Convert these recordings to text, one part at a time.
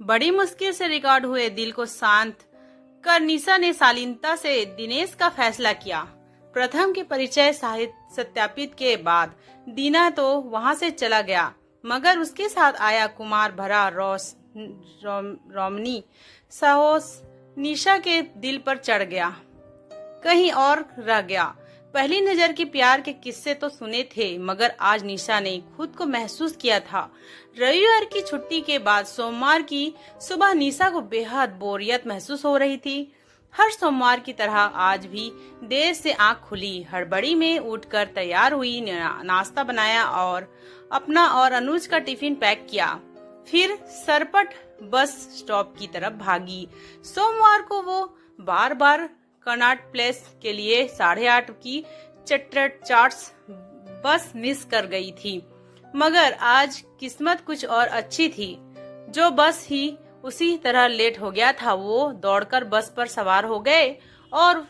बड़ी मुश्किल से रिकॉर्ड हुए दिल को शांत कर निशा ने शालीनता से दिनेश का फैसला किया। प्रथम के परिचय सत्यापित के बाद दीना तो वहां से चला गया, मगर उसके साथ आया कुमार भरा रोमनी साहस निशा के दिल पर चढ़ गया, कहीं और रह गया। पहली नजर के प्यार के किस्से तो सुने थे, मगर आज निशा ने खुद को महसूस किया था। रविवार की छुट्टी के बाद सोमवार की सुबह निशा को बेहद बोरियत महसूस हो रही थी। हर सोमवार की तरह आज भी देर से आंख खुली, हड़बड़ी में उठकर तैयार हुई, नाश्ता बनाया और अपना और अनुज का टिफिन पैक किया। फिर सरपट बस स्टॉप की तरफ भागी। सोमवार को वो बार बार कनॉट प्लेस के लिए 8:30 की चार्ट्स बस मिस कर गई थी, मगर आज किस्मत कुछ और अच्छी थी। जो बस ही उसी तरह लेट हो गया था, वो दौड़कर बस पर सवार हो गए और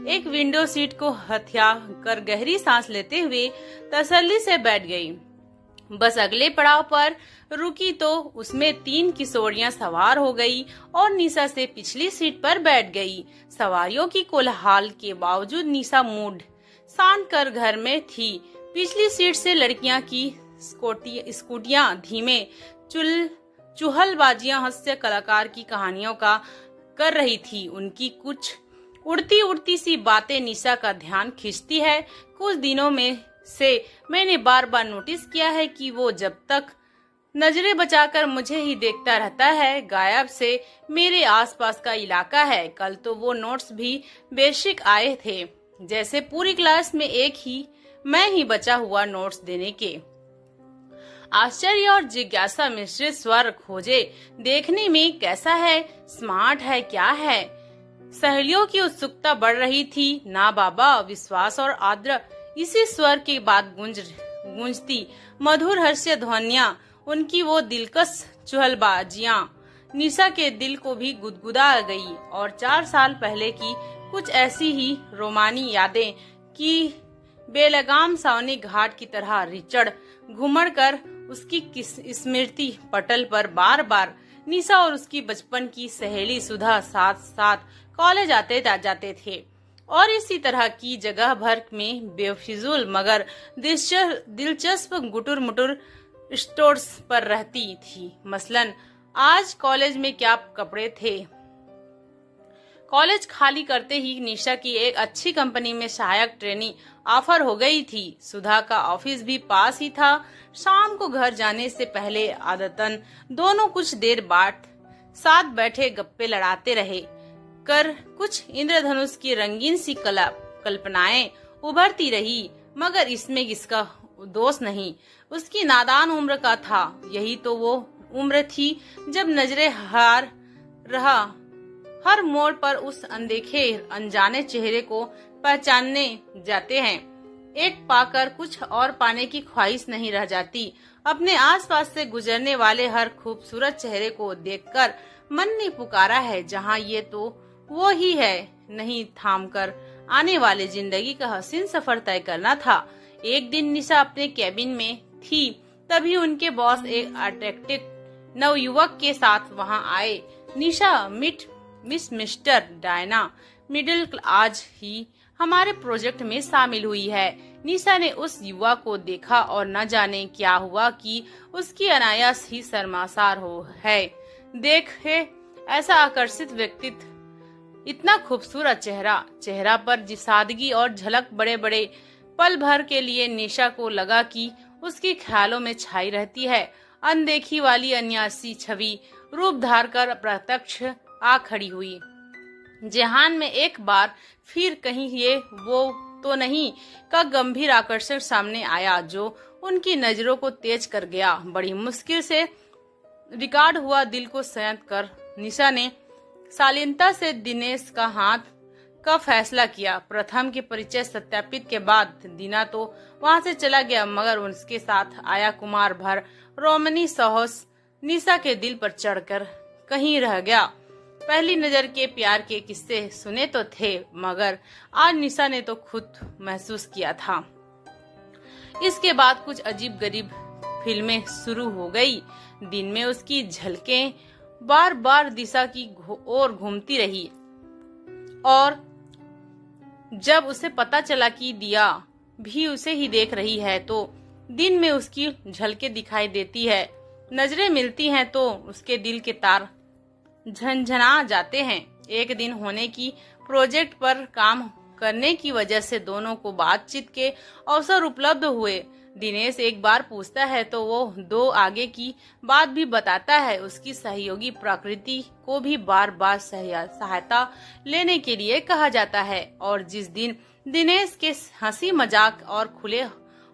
एक विंडो सीट को हथिया कर गहरी सांस लेते हुए तसल्ली से बैठ गई। बस अगले पड़ाव पर रुकी तो उसमें 3 किशोरियां सवार हो गई और निशा से पिछली सीट पर बैठ गई। सवारियों की कोलाहल के बावजूद निशा मूड शांत कर घर में थी। पिछली सीट से लड़कियां की स्कूटियां धीमे चुहलबाजियां हास्य कलाकार की कहानियों का कर रही थी। उनकी कुछ उड़ती उड़ती सी बातें निशा का ध्यान खींचती है। कुछ दिनों में से मैंने बार बार नोटिस किया है कि वो जब तक नजरें बचाकर मुझे ही देखता रहता है, गायब से मेरे आसपास का इलाका है। कल तो वो नोट्स भी बेसिक आए थे, जैसे पूरी क्लास में एक ही मैं ही बचा हुआ नोट्स देने के। आश्चर्य और जिज्ञासा मिश्रित स्वर खोजे, देखने में कैसा है, स्मार्ट है, क्या है। सहेलियों की उत्सुकता बढ़ रही थी। ना बाबा, विश्वास और आद्र इसी स्वर के बाद गूंजती मधुर हास्य ध्वनियां, उनकी वो दिलकश चुहलबाजियां निशा के दिल को भी गुदगुदा गई और 4 साल पहले की कुछ ऐसी ही रोमानी यादें कि बेलगाम सावनी घाट की तरह रिचड़ घुमड़ कर उसकी स्मृति पटल पर बार बार। निशा और उसकी बचपन की सहेली सुधा साथ साथ कॉलेज आते जाते थे और इसी तरह की जगह भर में बेफिजूल मगर दिलचस्प गुटुर मुटुर स्टोर्स पर रहती थी। मसलन आज कॉलेज में क्या कपड़े थे। कॉलेज खाली करते ही निशा की एक अच्छी कंपनी में सहायक ट्रेनी ऑफर हो गई थी। सुधा का ऑफिस भी पास ही था। शाम को घर जाने से पहले आदतन दोनों कुछ देर बाद साथ बैठे गप्पे लड़ाते रहे कर कुछ इंद्रधनुष की रंगीन सी कल्पनाएं उभरती रही, मगर इसमें इसका दोष नहीं, उसकी नादान उम्र का था। यही तो वो उम्र थी जब नजरें हार रहा हर मोड़ पर उस अनदेखे अनजाने चेहरे को पहचानने जाते हैं। एक पाकर कुछ और पाने की ख्वाहिश नहीं रह जाती। अपने आसपास से गुजरने वाले हर खूबसूरत चेहरे को देखकर मन ने पुकारा है, जहाँ ये तो वो ही है। नहीं थामकर आने वाले जिंदगी का हसीन सफर तय करना था। एक दिन निशा अपने कैबिन में थी, तभी उनके बॉस एक अट्रैक्टिव नवयुवक के साथ वहां आए। निशा मिस मिस्टर डायना मिडिल आज ही हमारे प्रोजेक्ट में शामिल हुई है। निशा ने उस युवा को देखा और न जाने क्या हुआ कि उसकी अनायास ही शर्मासार हो है। देखे ऐसा आकर्षित व्यक्तित्व, इतना खूबसूरत चेहरा पर सादगी और झलक बड़े बड़े पल भर के लिए निशा को लगा कि उसके ख्यालों में छाई रहती है। अनदेखी वाली अन्यासी छवि रूप धार कर प्रत्यक्ष आ खड़ी हुई। जहान में एक बार फिर कहीं ये वो तो नहीं का गंभीर आकर्षण सामने आया, जो उनकी नजरों को तेज कर गया। बड़ी मुश्किल से रिकॉर्ड हुआ दिल को संयत कर निशा ने शालीनता से दिनेश का हाथ का फैसला किया। प्रथम के परिचय सत्यापित के बाद दीना तो वहां से चला गया, मगर उसके साथ आया कुमार भर रोमनी साहस निशा के दिल पर चढ़कर कहीं रह गया। पहली नजर के प्यार के किस्से सुने तो थे, मगर आज निशा ने तो खुद महसूस किया था। इसके बाद कुछ अजीब गरीब फिल्में शुरू हो गई। दिन में उसकी झलकें बार बार दिशा की ओर घूमती रही और जब उसे पता चला कि दिया भी उसे ही देख रही है तो दिन में उसकी झलकें दिखाई देती है। नजरें मिलती हैं तो उसके दिल के तार झंझना जाते हैं। एक दिन होने की प्रोजेक्ट पर काम करने की वजह से दोनों को बातचीत के अवसर उपलब्ध हुए। दिनेश एक बार पूछता है तो वो दो आगे की बात भी बताता है। उसकी सहयोगी प्रकृति को भी बार बार सहायता लेने के लिए कहा जाता है। और जिस दिन दिनेश के हंसी मजाक और खुले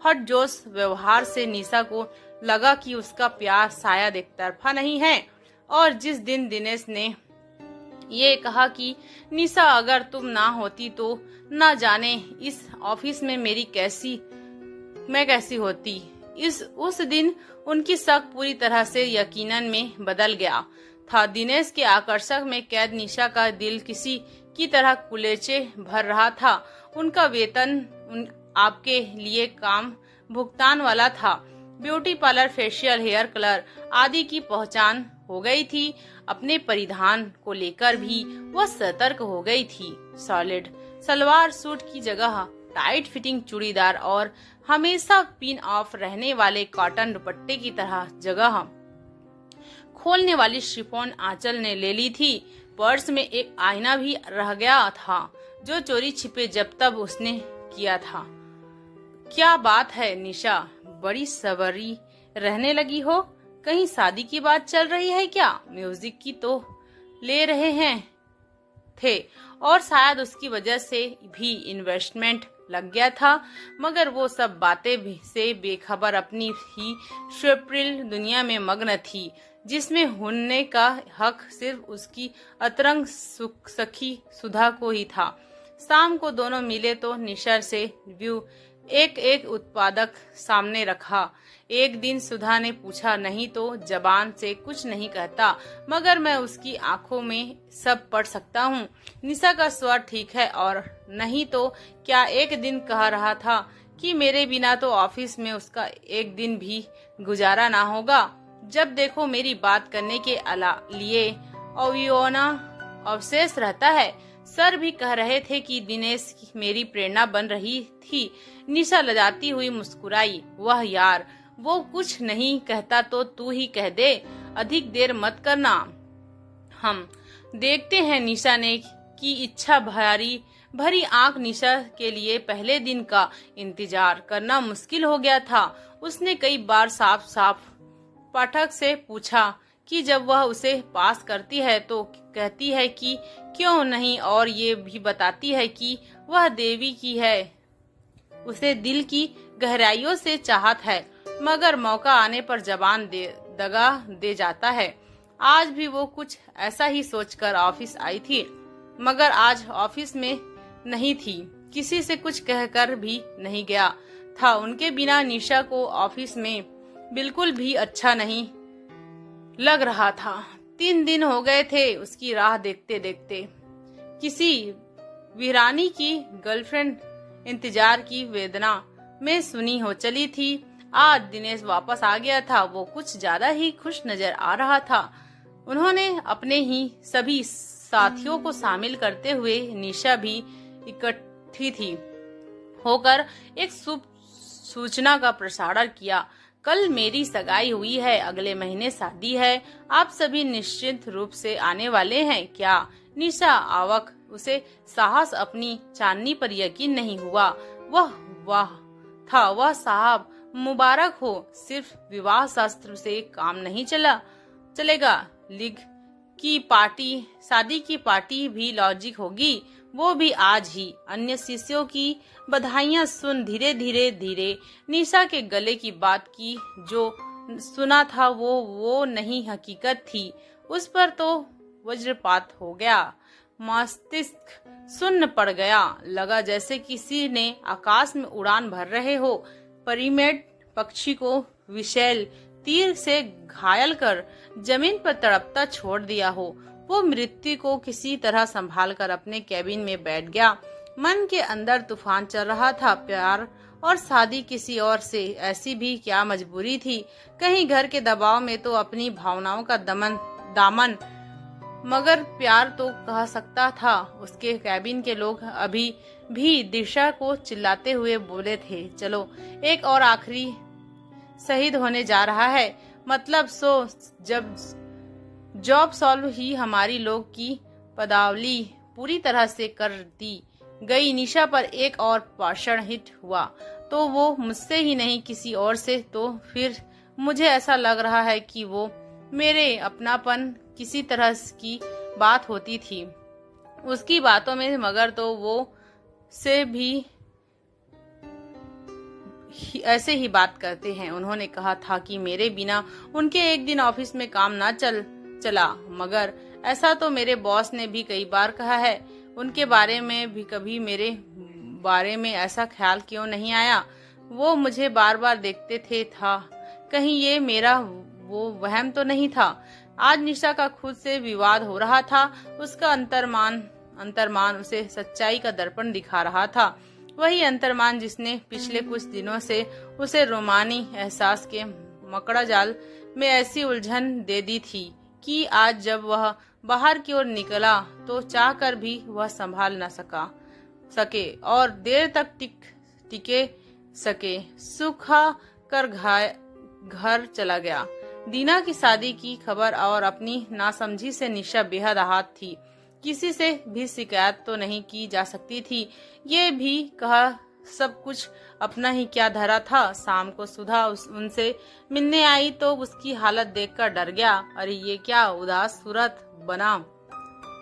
हठजोश व्यवहार से निशा को लगा कि उसका प्यार शायद एक तरफा नहीं है, और जिस दिन दिनेश ने ये कहा कि निशा अगर तुम ना होती तो न जाने इस ऑफिस में मैं कैसी होती, उस दिन उनकी शक पूरी तरह से यकीनन में बदल गया था। दिनेश के आकर्षक में कैद निशा का दिल किसी की तरह कुलेचे भर रहा था। उनका वेतन आपके लिए काम भुगतान वाला था। Beauty parlour, facial, hair colour आदि की पहचान हो गई थी। अपने परिधान को लेकर भी वह सतर्क हो गई थी। सॉलिड सलवार सूट की जगह टाइट फिटिंग चूड़ीदार और हमेशा पिन ऑफ रहने वाले कॉटन दुपट्टे की तरह जगह खोलने वाली शिफॉन आंचल ने ले ली थी। पर्स में एक आईना भी रह गया था जो चोरी छिपे जब तब उसने किया था। क्या बात है निशा, बड़ी सवरी रहने लगी हो। कहीं शादी की बात चल रही है क्या? म्यूजिक की तो ले रहे हैं थे और शायद उसकी वजह से भी इन्वेस्टमेंट लग गया था, मगर वो सब बातें से बेखबर अपनी ही स्वेप्रिल दुनिया में मग्न थी जिसमें होने का हक सिर्फ उसकी अतरंग सखी सुधा को ही था। शाम को दोनों मिले तो निशा से व्यू एक उत्पादक सामने रखा। एक दिन सुधा ने पूछा, नहीं तो जबान से कुछ नहीं कहता मगर मैं उसकी आंखों में सब पढ़ सकता हूँ। निशा का स्वर ठीक है और नहीं तो क्या एक दिन कह रहा था कि मेरे बिना तो ऑफिस में उसका एक दिन भी गुजारा ना होगा। जब देखो मेरी बात करने के लिए अवियोना अवशेष रहता है। सर भी कह रहे थे कि दिनेश मेरी प्रेरणा बन रही थी। निशा लजाती हुई मुस्कुराई। वह यार, वो कुछ नहीं कहता तो तू ही कह दे, अधिक देर मत करना, हम देखते हैं। निशा ने की इच्छा भरी आंख। निशा के लिए पहले दिन का इंतजार करना मुश्किल हो गया था। उसने कई बार साफ साफ पाठक से पूछा कि जब वह उसे पास करती है तो कहती है कि क्यों नहीं, और ये भी बताती है कि वह देवी की है, उसे दिल की गहराइयों से चाहत है, मगर मौका आने पर जबान दगा दे जाता है। आज भी वो कुछ ऐसा ही सोचकर ऑफिस आई थी, मगर आज ऑफिस में नहीं थी। किसी से कुछ कहकर भी नहीं गया था। उनके बिना निशा को ऑफिस में बिल्कुल भी अच्छा नहीं लग रहा था। 3 दिन हो गए थे उसकी राह देखते देखते। किसी वीरानी की गर्लफ्रेंड इंतजार की वेदना में सुनी हो चली थी। आज दिनेश वापस आ गया था। वो कुछ ज्यादा ही खुश नजर आ रहा था। उन्होंने अपने ही सभी साथियों को शामिल करते हुए निशा भी इकट्ठी थी होकर एक शुभ सूचना का प्रसारण किया। कल मेरी सगाई हुई है, अगले महीने शादी है। आप सभी निश्चित रूप से आने वाले हैं क्या? निशा आवक। उसे साहस अपनी चांदनी पर यकीन नहीं हुआ। वह साहब मुबारक हो। सिर्फ विवाह शास्त्र से काम नहीं चलेगा। लिग की पार्टी, शादी की पार्टी भी लॉजिक होगी, वो भी आज ही। अन्य शिष्यों की बधाइयां सुन धीरे निशा के गले की बात की जो सुना था वो नहीं हकीकत थी। उस पर तो वज्रपात हो गया। मस्तिष्क सुन्न पड़ गया। लगा जैसे किसी ने आकाश में उड़ान भर रहे हो। परिमेड पक्षी को विशैल तीर से घायल कर जमीन पर तड़पता छोड़ दिया हो। वो मृत्यु को किसी तरह संभाल कर अपने कैबिन में बैठ गया। मन के अंदर तूफान चल रहा था। प्यार और शादी किसी और से, ऐसी भी क्या मजबूरी थी? कहीं घर के दबाव में तो अपनी भावनाओं का दमन दामन, मगर प्यार तो कह सकता था। उसके कैबिन के लोग अभी भी दिशा को चिल्लाते हुए बोले थे, चलो एक और आखिरी शहीद होने जा रहा है, मतलब जब जॉब सॉल्व ही हमारी लोग की पदावली पूरी तरह से कर दी गई। निशा पर एक और भाषण हिट हुआ तो वो मुझसे ही नहीं किसी और से, तो फिर मुझे ऐसा लग रहा है कि वो मेरे अपनापन किसी तरह की बात होती थी उसकी बातों में, मगर तो वो से भी ऐसे ही बात करते हैं। उन्होंने कहा था कि मेरे बिना उनके एक दिन ऑफिस में काम ना चला, मगर ऐसा तो मेरे बॉस ने भी कई बार कहा है। उनके बारे में भी कभी मेरे बारे में ऐसा ख्याल क्यों नहीं आया? वो मुझे बार बार देखते थे, था कहीं ये मेरा वो वहम तो नहीं था। आज निशा का खुद से विवाद हो रहा था। उसका अंतर्मान उसे सच्चाई का दर्पण दिखा रहा था, वही अंतर्मान जिसने पिछले कुछ दिनों से उसे रोमानी एहसास के मकड़ा जाल में ऐसी उलझन दे दी थी कि आज जब वह बाहर की ओर निकला तो चाहकर भी वह संभाल न सके और देर तक टिके सके। सूखा कर घर चला गया। दीना की शादी की खबर और अपनी नासमझी से निशा बेहद आहत थी। किसी से भी शिकायत तो नहीं की जा सकती थी। ये भी कहा सब कुछ अपना ही क्या धरा था। शाम को सुधा उनसे मिलने आई तो उसकी हालत देखकर डर गया। अरे ये क्या उदास सूरत बना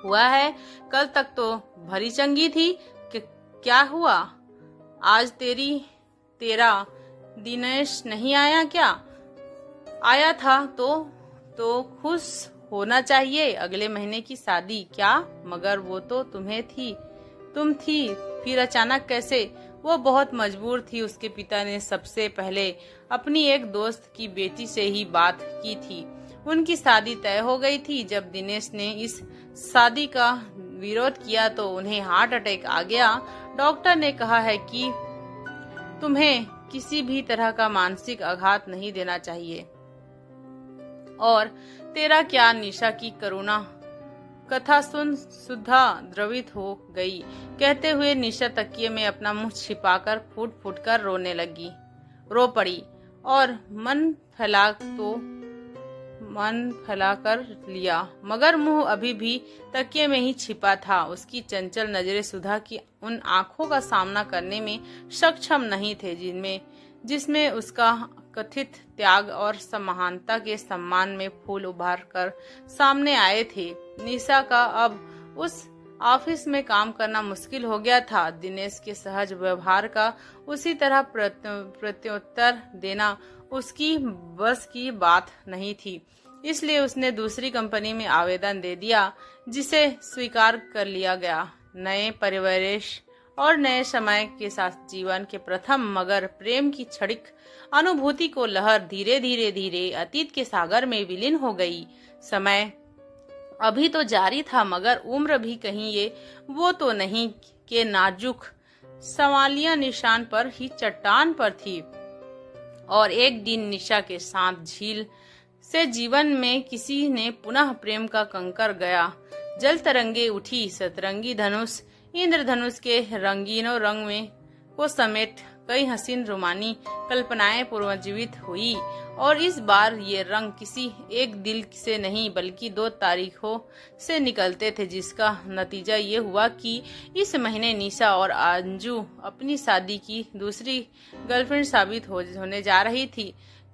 हुआ है? कल तक तो भरी चंगी थी, क्या हुआ? आज तेरा दिनेश नहीं आया क्या? आया था तो खुश होना चाहिए। अगले महीने की शादी क्या? मगर वो तो तुम थी, फिर अचानक कैसे? वो बहुत मजबूर थी। उसके पिता ने सबसे पहले अपनी एक दोस्त की बेटी से ही बात की थी। उनकी शादी तय हो गई थी। जब दिनेश ने इस शादी का विरोध किया तो उन्हें हार्ट अटैक आ गया। डॉक्टर ने कहा है कि तुम्हें किसी भी तरह का मानसिक आघात नहीं देना चाहिए। और तेरा क्या? निशा की करुणा कथा सुन सुधा द्रवित हो गई। कहते हुए निशा तकिए में अपना मुंह छिपाकर फूट फूट कर रो पड़ी और मन फैला कर लिया, मगर मुंह अभी भी तकिए में ही छिपा था। उसकी चंचल नजरें सुधा की उन आंखों का सामना करने में सक्षम नहीं थे जिसमें उसका कथित त्याग और महानता के सम्मान में फूल उभार कर सामने आए थे। निशा का अब उस ऑफिस में काम करना मुश्किल हो गया था। दिनेश के सहज व्यवहार का उसी तरह प्रत्युत्तर देना उसकी बस की बात नहीं थी। इसलिए उसने दूसरी कंपनी में आवेदन दे दिया, जिसे स्वीकार कर लिया गया। नए परिवेश और नए समय के साथ जीवन के प्रथम मगर प्रेम की क्षणिक अनुभूति को लहर धीरे अतीत के सागर में विलीन हो गई। समय अभी तो जारी था, मगर उम्र भी कहीं ये वो तो नहीं के नाजुक सवालिया निशान पर ही चट्टान पर थी। और एक दिन निशा के साथ झील से जीवन में किसी ने पुनः प्रेम का कंकर गया। जल तरंगे उठी। सतरंगी धनुष इंद्रधनुष के रंगीनों रंग में को समेत कई हसीन रोमानी कल्पनाएं पुनर्जीवित हुई। और इस बार ये रंग किसी एक दिल से नहीं बल्कि 2 तारीखों से निकलते थे, जिसका नतीजा ये हुआ कि इस महीने निशा और अंजू अपनी शादी की दूसरी गर्लफ्रेंड साबित होने जा रही थी।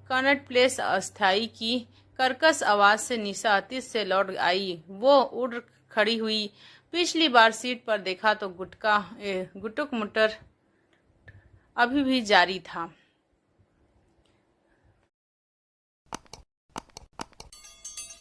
कॉनट प्लेस अस्थाई की कर्कश आवाज से निशा अतीत से लौट आई। वो उड़ खड़ी हुई। पिछली बार सीट पर देखा तो गुटुक मुटर अभी भी जारी था।